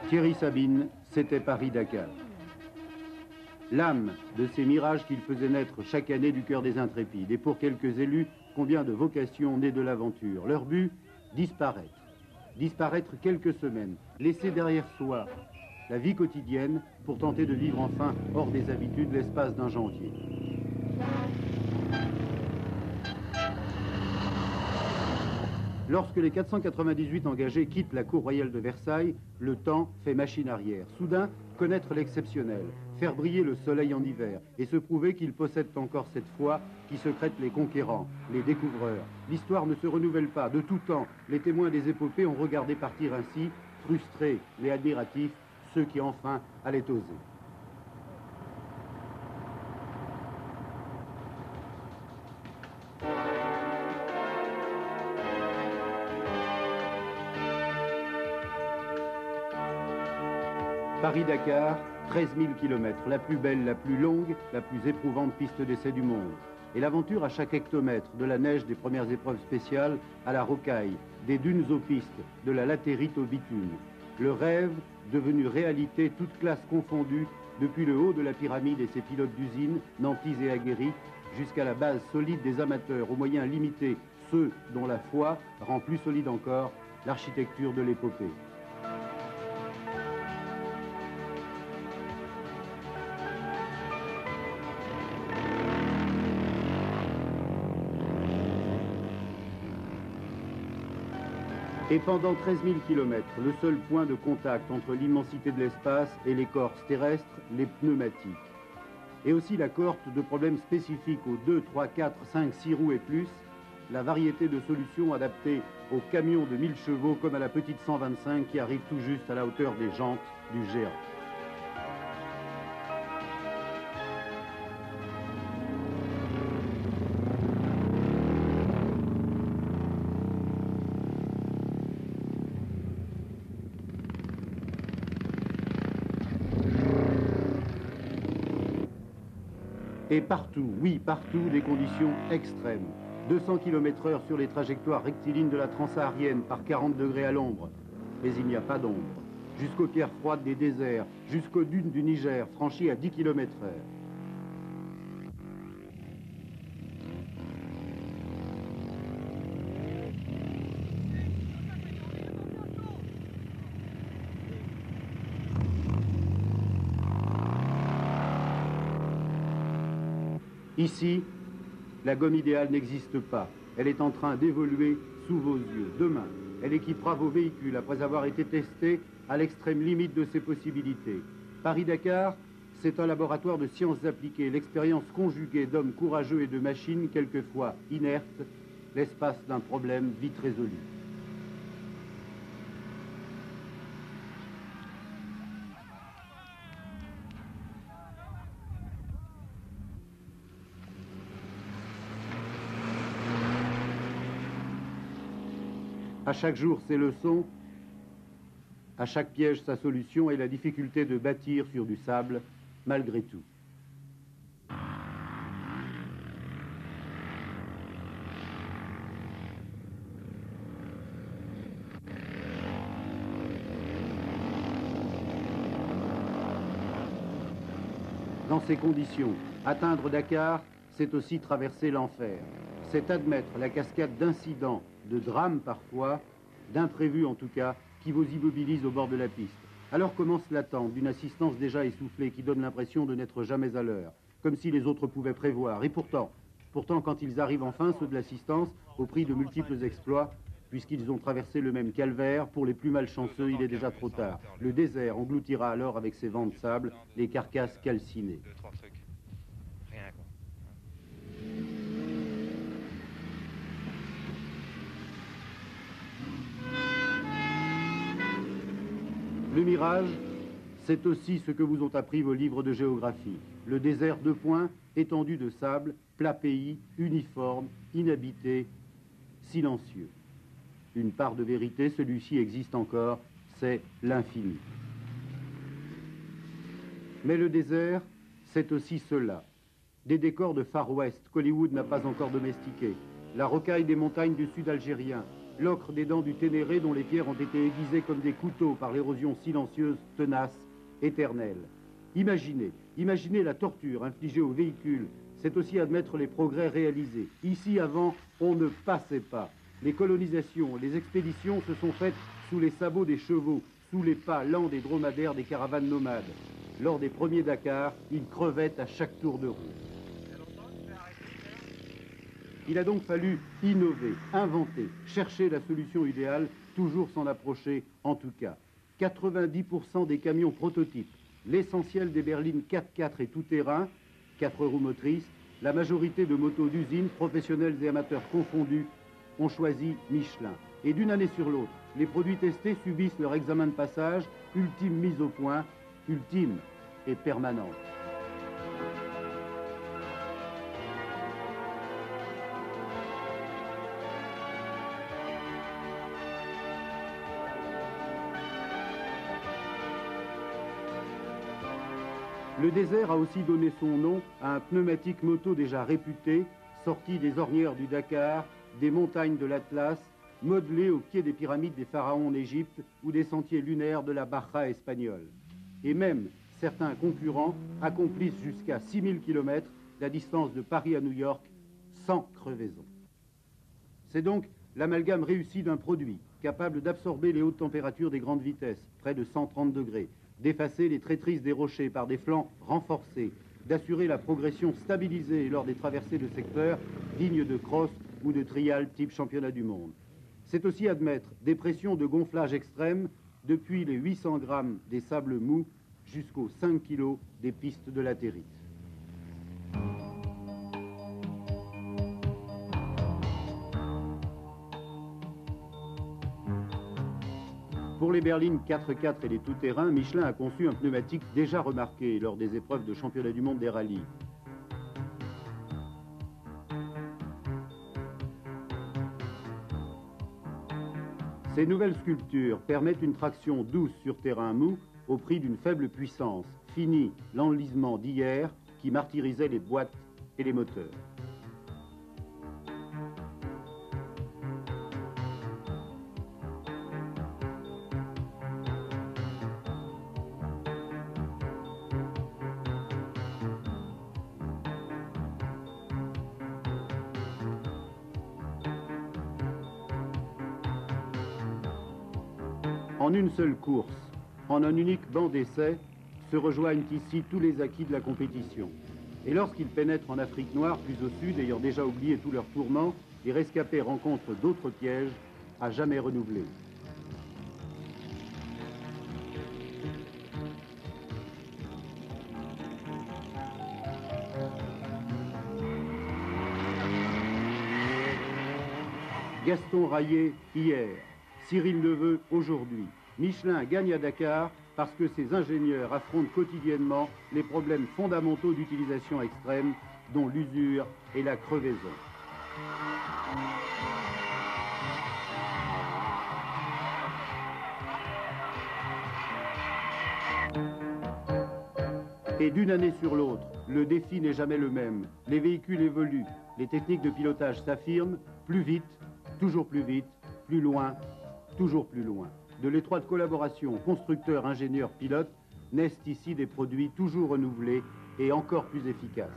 Thierry Sabine, c'était Paris-Dakar. L'âme de ces mirages qu'il faisait naître chaque année du cœur des intrépides. Et pour quelques élus, combien de vocations nées de l'aventure. Leur but, disparaître. Disparaître quelques semaines, laisser derrière soi la vie quotidienne pour tenter de vivre enfin hors des habitudes l'espace d'un janvier. Lorsque les 498 engagés quittent la cour royale de Versailles, le temps fait machine arrière. Soudain, connaître l'exceptionnel, faire briller le soleil en hiver et se prouver qu'ils possèdent encore cette foi qui secrète les conquérants, les découvreurs. L'histoire ne se renouvelle pas. De tout temps, les témoins des épopées ont regardé partir ainsi, frustrés mais admiratifs, ceux qui enfin allaient oser. Paris-Dakar, 13 000 km, la plus belle, la plus longue, la plus éprouvante piste d'essai du monde. Et l'aventure à chaque hectomètre, de la neige des premières épreuves spéciales à la rocaille, des dunes aux pistes, de la latérite au bitume. Le rêve, devenu réalité, toute classe confondue, depuis le haut de la pyramide et ses pilotes d'usine, nantis et aguerris, jusqu'à la base solide des amateurs, aux moyens limités, ceux dont la foi rend plus solide encore l'architecture de l'épopée. Et pendant 13 000 km, le seul point de contact entre l'immensité de l'espace et l'écorce terrestre, les pneumatiques. Et aussi la cohorte de problèmes spécifiques aux 2, 3, 4, 5, 6 roues et plus, la variété de solutions adaptées aux camions de 1000 chevaux comme à la petite 125 qui arrive tout juste à la hauteur des jantes du géant. Et partout, oui, partout, des conditions extrêmes. 200 km/h sur les trajectoires rectilignes de la transsaharienne par 40 degrés à l'ombre. Mais il n'y a pas d'ombre. Jusqu'aux pierres froides des déserts, jusqu'aux dunes du Niger, franchies à 10 km/h. Ici, la gomme idéale n'existe pas. Elle est en train d'évoluer sous vos yeux. Demain, elle équipera vos véhicules après avoir été testée à l'extrême limite de ses possibilités. Paris-Dakar, c'est un laboratoire de sciences appliquées, l'expérience conjuguée d'hommes courageux et de machines quelquefois inertes, l'espace d'un problème vite résolu. À chaque jour, ses leçons, à chaque piège, sa solution et la difficulté de bâtir sur du sable, malgré tout. Dans ces conditions, atteindre Dakar, c'est aussi traverser l'enfer. C'est admettre la cascade d'incidents, de drames parfois, d'imprévus en tout cas, qui vous immobilisent au bord de la piste. Alors commence l'attente d'une assistance déjà essoufflée qui donne l'impression de n'être jamais à l'heure, comme si les autres pouvaient prévoir. Et pourtant, quand ils arrivent enfin, ceux de l'assistance, au prix de multiples exploits, puisqu'ils ont traversé le même calvaire, pour les plus malchanceux, il est déjà trop tard. Le désert engloutira alors avec ses vents de sable les carcasses calcinées. Le mirage, c'est aussi ce que vous ont appris vos livres de géographie. Le désert de points, étendu de sable, plat pays, uniforme, inhabité, silencieux. Une part de vérité, celui-ci existe encore, c'est l'infini. Mais le désert, c'est aussi cela. Des décors de Far West qu'Hollywood n'a pas encore domestiqués. La rocaille des montagnes du sud algérien, l'ocre des dents du Ténéré dont les pierres ont été aiguisées comme des couteaux par l'érosion silencieuse, tenace, éternelle. Imaginez la torture infligée aux véhicules, c'est aussi admettre les progrès réalisés. Ici, avant, on ne passait pas. Les colonisations, les expéditions se sont faites sous les sabots des chevaux, sous les pas lents des dromadaires des caravanes nomades. Lors des premiers Dakar, ils crevaient à chaque tour de roue. Il a donc fallu innover, inventer, chercher la solution idéale, toujours s'en approcher en tout cas. 90% des camions prototypes, l'essentiel des berlines 4x4 et tout-terrain, 4 roues motrices, la majorité de motos d'usine, professionnels et amateurs confondus, ont choisi Michelin. Et d'une année sur l'autre, les produits testés subissent leur examen de passage, ultime mise au point, ultime et permanente. Le désert a aussi donné son nom à un pneumatique moto déjà réputé, sorti des ornières du Dakar, des montagnes de l'Atlas, modelé au pied des pyramides des pharaons en Égypte ou des sentiers lunaires de la Baja espagnole. Et même certains concurrents accomplissent jusqu'à 6000 km la distance de Paris à New York sans crevaison. C'est donc l'amalgame réussi d'un produit capable d'absorber les hautes températures des grandes vitesses, près de 130 degrés, d'effacer les traîtrises des rochers par des flancs renforcés, d'assurer la progression stabilisée lors des traversées de secteurs dignes de cross ou de trial type championnat du monde. C'est aussi admettre des pressions de gonflage extrêmes depuis les 800 grammes des sables mous jusqu'aux 5 kilos des pistes de latérite. Pour les berlines 4x4 et les tout-terrains, Michelin a conçu un pneumatique déjà remarqué lors des épreuves de championnat du monde des rallyes. Ces nouvelles sculptures permettent une traction douce sur terrain mou au prix d'une faible puissance. Fini l'enlisement d'hier qui martyrisait les boîtes et les moteurs. En une seule course, en un unique banc d'essai, se rejoignent ici tous les acquis de la compétition. Et lorsqu'ils pénètrent en Afrique noire, plus au sud, ayant déjà oublié tous leurs tourments, les rescapés rencontrent d'autres pièges à jamais renouvelés. Gaston Raillet hier, Cyril Neveu aujourd'hui. Michelin gagne à Dakar parce que ses ingénieurs affrontent quotidiennement les problèmes fondamentaux d'utilisation extrême, dont l'usure et la crevaison. Et d'une année sur l'autre, le défi n'est jamais le même. Les véhicules évoluent, les techniques de pilotage s'affirment, plus vite, toujours plus vite, plus loin, toujours plus loin. De l'étroite collaboration constructeurs-ingénieurs-pilotes naissent ici des produits toujours renouvelés et encore plus efficaces.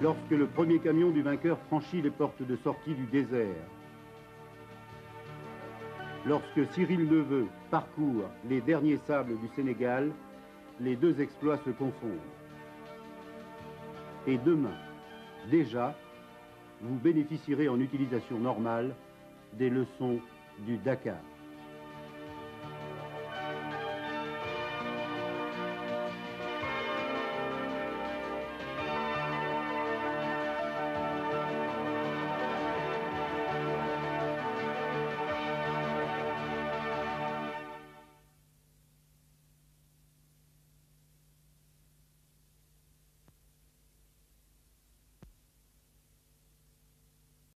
Lorsque le premier camion du vainqueur franchit les portes de sortie du désert, lorsque Cyril Neveu parcourt les derniers sables du Sénégal, les deux exploits se confondent. Et demain, déjà, vous bénéficierez en utilisation normale des leçons du Dakar.